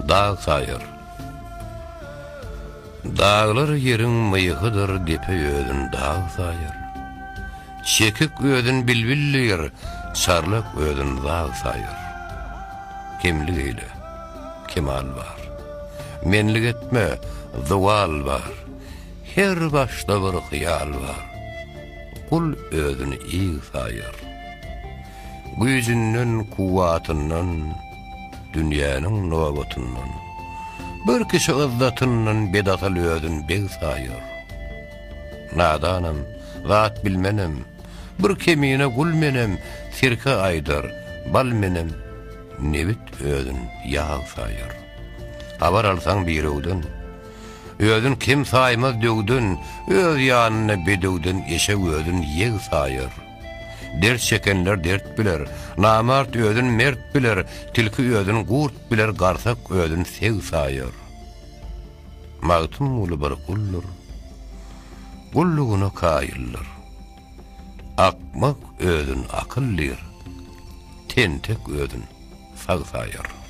dağ sayır. Dağlar yerin mıyıqıdır depe ödün dağ sayır. Şekik ödün bilbillir, çarlık ödün dağ sayır. Kimlik eyle, kemal var. Menlik etme, zuval var. Her başta bir hıyal var. Kul ödün iyi sayır. Gücünnün, kuvatından, dünyanın novatundan, bir kişi ızzatından bedatal ödün beg sayır. Nadanım, zat bilmenim, bir kemine gulmenim, sirke aydır, bal menim, nevit ödün yağ sayır. Habar alsan bir ödün kim saymaz dögdün, öz yanına bedögdün, eşe ödün yeg sayır. Dert çekenler dert biler, namart ödün mert biler, tilki ödün gurt biler, garsak ödün sev sayır. Mağtum ulu bir kullur, kulluğuna kayılır. Akmak ödün akıllir, tentek ödün sağ sayır.